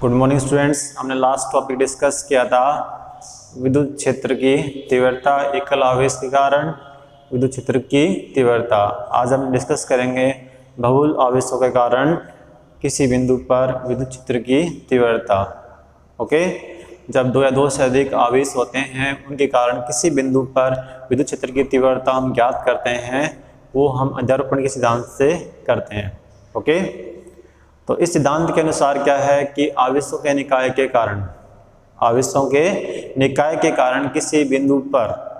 Good morning students. हमने last topic discuss किया था विद्युत क्षेत्र की तीव्रता, एकल आवेश के कारण विद्युत क्षेत्र की तीव्रता। आज हम डिस्कस करेंगे बहुल आवेशों के कारण किसी बिंदु पर विद्युत क्षेत्र की तीव्रता। ओके, जब दो या दो से अधिक आवेश होते हैं उनके कारण किसी बिंदु पर विद्युत क्षेत्र की तीव्रता हम ज्ञात करते हैं, वो हम अध्यारोपण के सिद्धांत से करते हैं। ओके, तो इस सिद्धांत के अनुसार क्या है कि आवेशों के निकाय के कारण किसी बिंदु पर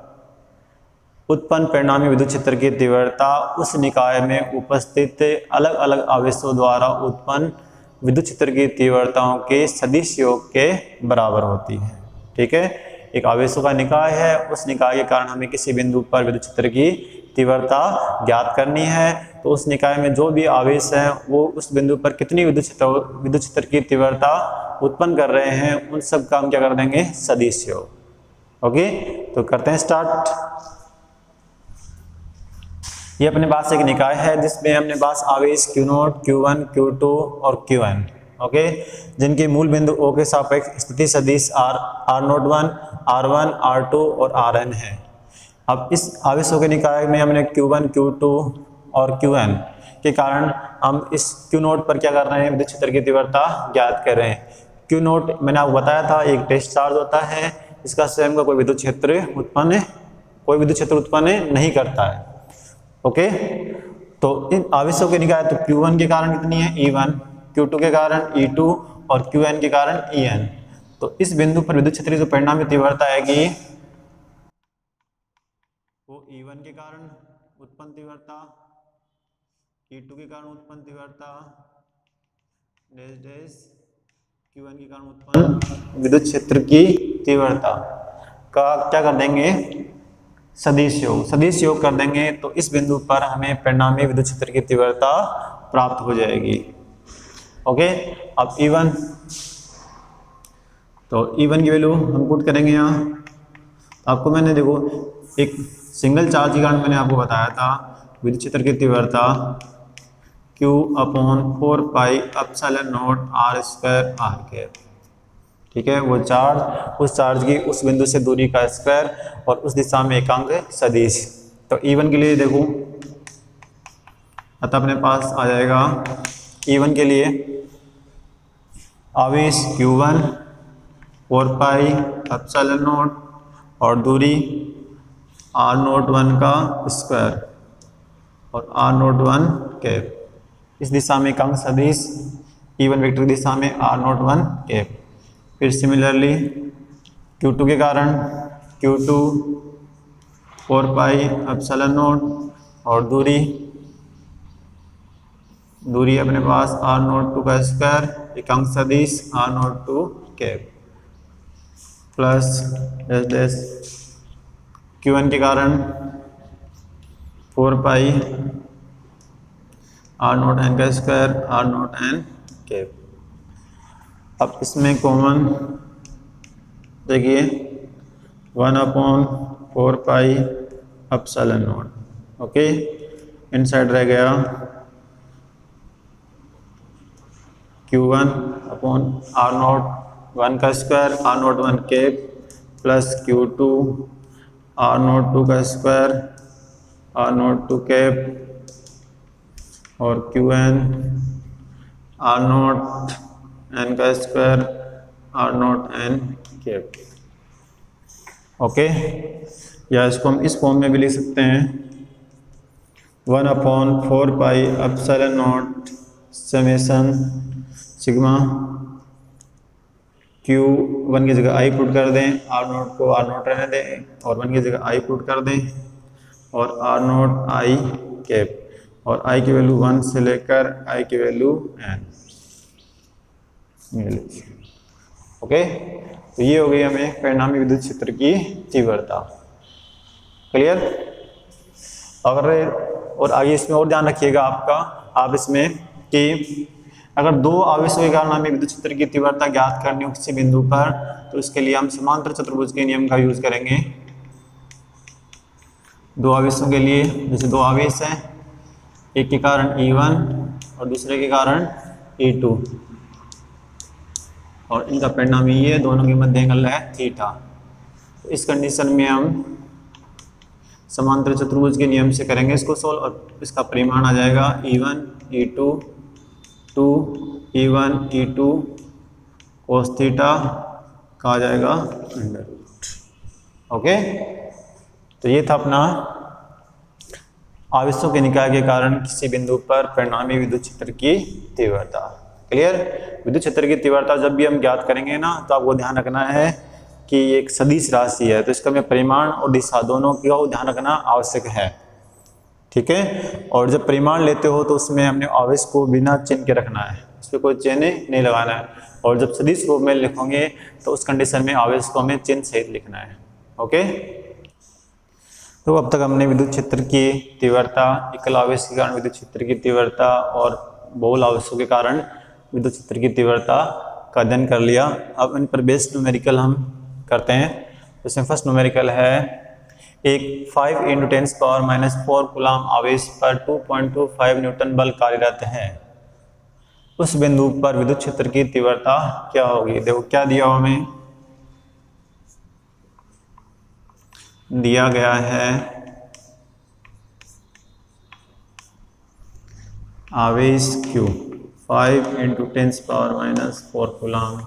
उत्पन्न परिणामी विद्युत क्षेत्र की तीव्रता उस निकाय में उपस्थित अलग अलग आवेशों द्वारा उत्पन्न विद्युत क्षेत्र की तीव्रताओं के सदिश योग के बराबर होती है। ठीक है, एक आवेशों का निकाय है, उस निकाय के कारण हमें किसी बिंदु पर विद्युत क्षेत्र की तीव्रता ज्ञात करनी है। तो उस निकाय में जो भी आवेश है वो उस बिंदु पर कितनी विद्युत क्षेत्र की तीव्रता उत्पन्न कर रहे हैं, उन सब का हम क्या कर देंगे, सदिश योग। ओके, तो करते हैं स्टार्ट। ये अपने पास एक निकाय है जिसमें हमने पास आवेश Q0, Q1, Q2 और Qn, ओके, जिनके मूल बिंदु O के सापेक्ष स्थिति सदिश R01, R1, R2 और Rn है। अब इस आवेशों के निकाय में हमने Q1, Q2 और Qn के कारण हम इस Q0 पर क्या कर रहे हैं, विद्युत क्षेत्र की तीव्रता ज्ञात कर रहे हैं। Q0 मैंने आपको बताया था एक टेस्ट चार्ज होता है, इसका स्वयं का कोई विद्युत क्षेत्र उत्पन्न नहीं करता है। ओके, तो इन आवेशों के निकाय तो Q1 के कारण कितनी है, E1, Q2 के कारण E2 और Qn के कारण En। तो इस बिंदु पर विद्युत क्षेत्र की जो परिणामी तीव्रता आएगी वो E1 के कारण उत्पन्न तीव्रता, E2 के कारण उत्पन्न तीव्रता, Qn के कारण उत्पन्न विद्युत क्षेत्र की तीव्रता का क्या कर देंगे, सदिश योग कर देंगे। तो इस बिंदु पर हमें परिणामी विद्युत क्षेत्र की तीव्रता प्राप्त हो जाएगी। ओके, अब E1, तो E1 की वैल्यू हम पुट करेंगे यहाँ। आपको मैंने देखो एक सिंगल चार्ज के कारण मैंने आपको बताया था विद्युत क्षेत्र की तीव्रता Q/4πε0r²r²। ठीक है, वो चार्ज, उस चार्ज की उस बिंदु से दूरी का स्क्वायर और उस दिशा में एकांक सदिश। तो E1 के लिए देखो, अतः अपने पास आ जाएगा E1 के लिए आवेश Q1 4πε0 और दूरी R01 का स्क्वायर और R01 कैप, इस दिशा में एकांक सदिश E1 वेक्टर दिशा में R01 कैप। फिर सिमिलरली Q2 के कारण Q2 4πε0 और दूरी अपने पास R02 का स्क्वायर, एकांक सदिश R02 कैप, प्लस Qn के कारण 4πR0n का स्क्वायर R0n कैप। अब इसमें कॉमन देखिए 1/4πε0, ओके, इनसाइड रह गया Q1/R01 का square R01 cap plus Q2 R02 का स्क्वायर R02 कैप और Qn R0n का स्क्वायर R0n कैप। ओके, या इसको हम इस फॉर्म में भी लिख सकते हैं 1/4πε0 समेशन सिग्मा Q1 की जगह I पुट कर दें, R0 को R0 रहने दें और 1 की जगह I पुट कर दें और R0 I कैप, और I की वैल्यू 1 से लेकर I की वैल्यू n। ओके, तो ये हो गई हमें परिणामी विद्युत क्षेत्र की तीव्रता। क्लियर? अगर और आगे इसमें और ध्यान रखिएगा आप इसमें कि अगर दो आवेशों के कारण हमें विद्युत क्षेत्र की तीव्रता ज्ञात करनी हो किसी बिंदु पर, तो इसके लिए हम समांतर चतुर्भुज के नियम का यूज करेंगे। दो आवेशों के लिए, जैसे दो आवेश हैं, एक के कारण E1 और दूसरे के कारण E2, और इनका परिणामी ये, दोनों के मध्य एंगल है थीटा। तो इस कंडीशन में हम समांतर चतुर्भुज के नियम से करेंगे इसको सोल्व, और इसका परिमाण आ जाएगा E1 E2 2 E1 E2 cos theta का आ जाएगा अंडर रूट। ओके, तो ये था अपना आवेशों के निकाय के कारण किसी बिंदु पर परिणामी विद्युत क्षेत्र की तीव्रता। क्लियर। विद्युत क्षेत्र की तीव्रता जब भी हम ज्ञात करेंगे ना, तो आपको ध्यान रखना है कि एक सदिश राशि है, तो इसका में परिमाण और दिशा दोनों का ध्यान रखना आवश्यक है। ठीक है। और जब परिमाण लेते हो तो उसमें हमने आवेश को बिना चिन्ह के रखना है, उस पर कोई चिन्ह नहीं लगाना है। और जब सदिश रूप में लिखोगे तो उस कंडीशन में आवेश को हमें चिन्ह सहित लिखना है। ओके। तो अब तक हमने विद्युत क्षेत्र की तीव्रता, एकल आवेश के कारण विद्युत क्षेत्र की तीव्रता और बहुल आवेशों के कारण विद्युत क्षेत्र की तीव्रता का अध्ययन कर लिया। अब इन पर बेस्ड न्यूमेरिकल हम करते हैं। इसमें फर्स्ट न्यूमेरिकल है, एक 5 × 10⁻⁴ कूलम आवेश पर 2.25 न्यूटन बल कार्यरत है। उस बिंदु पर विद्युत क्षेत्र की तीव्रता क्या होगी। देखो क्या दिया हुआ हमें, दिया गया है आवेश Q 5 × 10⁻⁴ कूलम,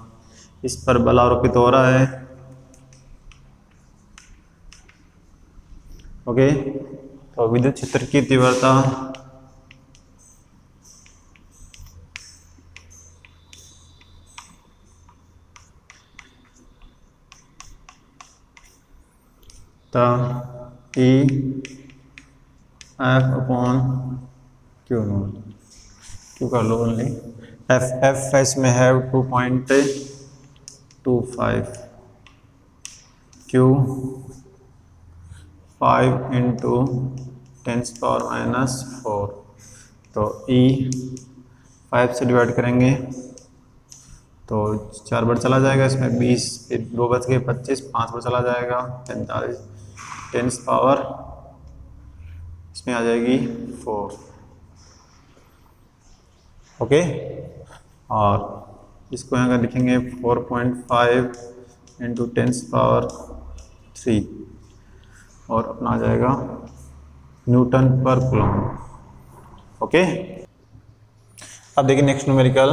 इस पर बल आरोपित हो रहा है। ओके, तो विद्युत क्षेत्र की तीव्रता E F/Q0, क्यों कर लो ओनली F इसमें है 2.25, Q 5 × 10⁻⁴, तो E 5 से डिवाइड करेंगे तो 4 बार चला जाएगा, इसमें 20, 2 बच गए 25, 5 बार चला जाएगा 45, 10 पावर इसमें आ जाएगी 4। ओके, और इसको यहाँ का लिखेंगे 4.5 × 10⁻³ और अपना आ जाएगा न्यूटन पर कूलम। ओके, अब देखिए नेक्स्ट न्यूमेरिकल,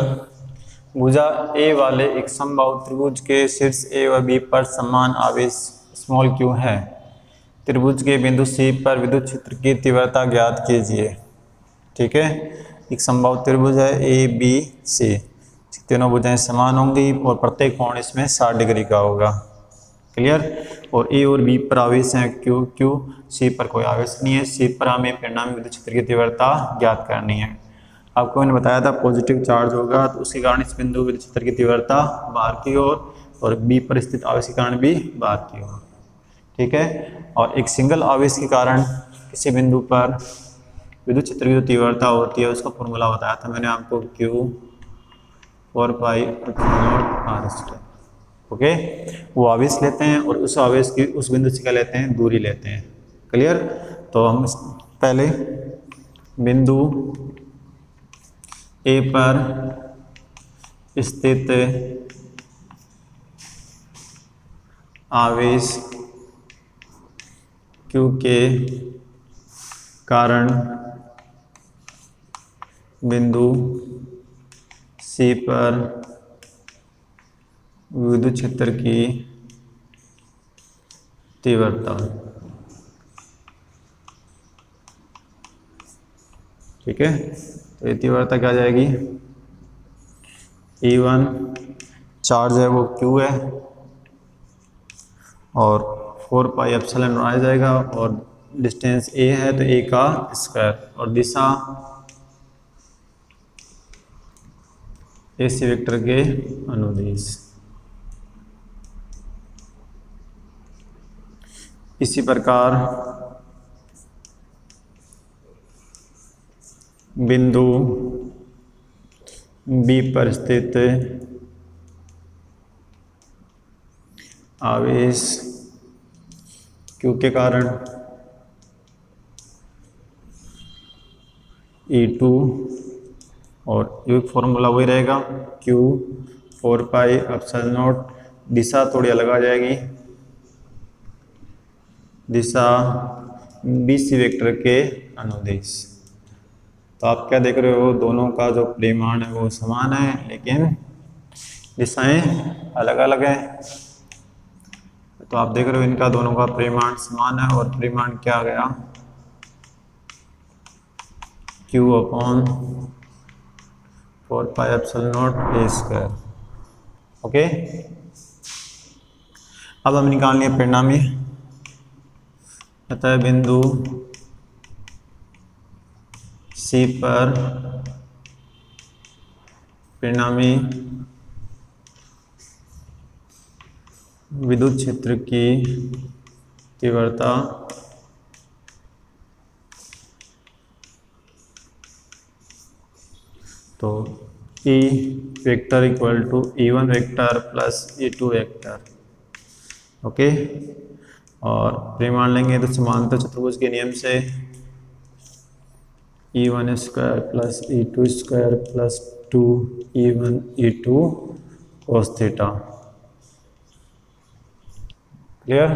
भुजा ए वाले एक समबाहु त्रिभुज के शीर्ष ए व बी पर समान आवेश स्मॉल q है। त्रिभुज के बिंदु C पर विद्युत क्षेत्र की तीव्रता ज्ञात कीजिए। ठीक है, एक समबाहु त्रिभुज है ABC, तीनों भुजाएं समान होंगी और प्रत्येक कोण इसमें 60 डिग्री का होगा। क्लियर। और A और B पर आवेश है Q, C पर कोई आवेश नहीं है। C पर हमें परिणामी विद्युत क्षेत्र की तीव्रता ज्ञात करनी है। आपको मैंने बताया था पॉजिटिव चार्ज होगा तो उसके कारण इस बिंदु विद्युत क्षेत्र की तीव्रता बाहर की ओर, और B पर स्थित आवेश के कारण भी बाहर की ओर। ठीक है। और एक सिंगल आवेश के कारण किसी बिंदु पर विद्युत क्षेत्र की जो तीव्रता होती है उसका फॉर्मूला बताया था मैंने आपको, Q 4πε0r²। ओके, वो आवेश लेते हैं और उस आवेश की उस बिंदु से क्या लेते हैं, दूरी लेते हैं। क्लियर। तो हम पहले बिंदु ए पर स्थित आवेश Q के कारण बिंदु C पर विद्युत क्षेत्र की तीव्रता। ठीक है, तो ये तीव्रता क्या आ जाएगी, E1 चार्ज है वो Q है और 4πε आ जाएगा, और डिस्टेंस A है तो A का स्क्वायर, और दिशा AC वेक्टर के अनुदिश। इसी प्रकार बिंदु B पर स्थित आवेश Q के कारण E2, और ये फॉर्मूला वही रहेगा, Q 4 पाई एप्सिलॉन नॉट, दिशा थोड़ी अलग आ जाएगी, दिशा BC वेक्टर के अनुदिश। तो आप क्या देख रहे हो, दोनों का जो परिमाण है वो समान है लेकिन दिशाएं अलग अलग है। तो आप देख रहे हो इनका दोनों का परिमाण समान है और परिमाण क्या आ गया, Q upon 4 pi epsilon naught a square. Okay, अब हम निकालेंगे परिणामी। अतः बिंदु C पर परिणामी विद्युत क्षेत्र की तीव्रता तो E vector equal to E1 vector plus E2 vector. Okay, और परिमाण लेंगे तो समांतर चतुर्भुज के नियम से E1 square plus E2 square plus 2E1 E2 cos theta. Clear?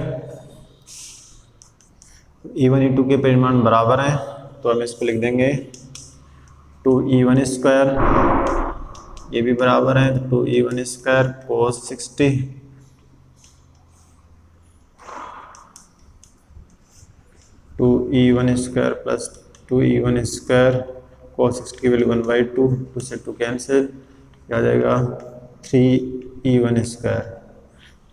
E1 E2 के परिमाण बराबर हैं तो हम इसको लिख देंगे 2E1 स्क्वायर, ये भी बराबर है तो 2E1 square cos 60 2E1 square plus 2E1 square cos 60 की वैल्यू 1/2, 2 से 2 कैंसिल, आ जाएगा 3E1 स्क्वायर,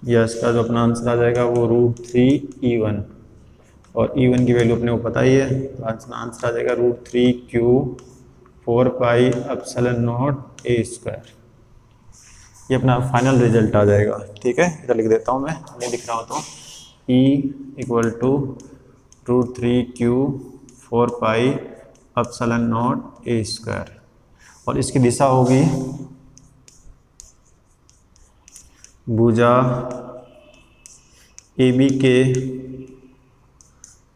या इसका जो अपना आंसर आ जाएगा वो √3E1, और E1 की वैल्यू अपने को पता ही है तो आंसर आ जाएगा √3Q 4 pi epsilon naught a square. ये अपना फाइनल रिजल्ट आ जाएगा। ठीक है, इधर लिख देता हूँ मैं, नहीं दिख रहा हो तो E equal to √3Q 4 pi epsilon naught a square, और इसकी दिशा होगी भुजा AB के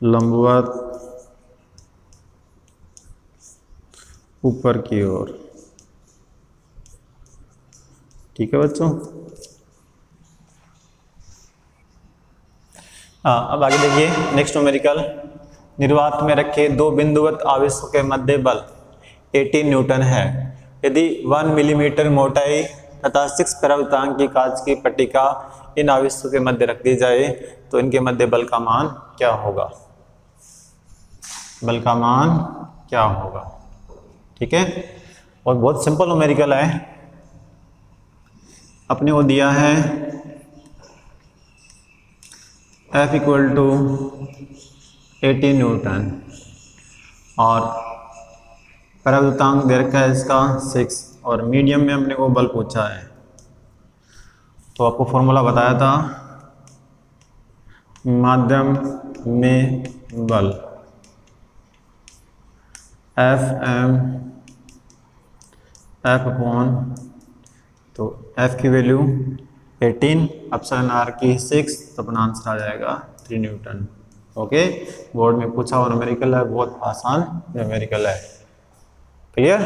लंबवत ऊपर की ओर। ठीक है बच्चों, अब आगे देखिए नेक्स्ट न्यूमेरिकल। निर्वात में रखे दो बिंदुवत आवेशों के मध्य बल 18 न्यूटन है। यदि 1 मिलीमीटर मोटाई तथा 6 परावर्तांक की कांच की पट्टिका इन आवेशों के मध्य रख दी जाए तो इनके मध्य बल का मान क्या होगा, बल का मान क्या होगा। ठीक है, और बहुत सिंपल न्यूमेरिकल है। अपने को दिया है F इक्वल टू 18 न्यूटन और परावर्तांक दे रखा है इसका 6, और मीडियम में अपने को बल पूछा है। तो आपको फॉर्मूला बताया था, माध्यम में बल F अपॉन, तो F की वैल्यू 18, एप्सिलॉन R की 6, तो अपना आंसर आ जाएगा 3 न्यूटन। ओके, बोर्ड में पूछा हुआ न्यूमेरिकल है, बहुत आसान न्यूमेरिकल है। क्लियर?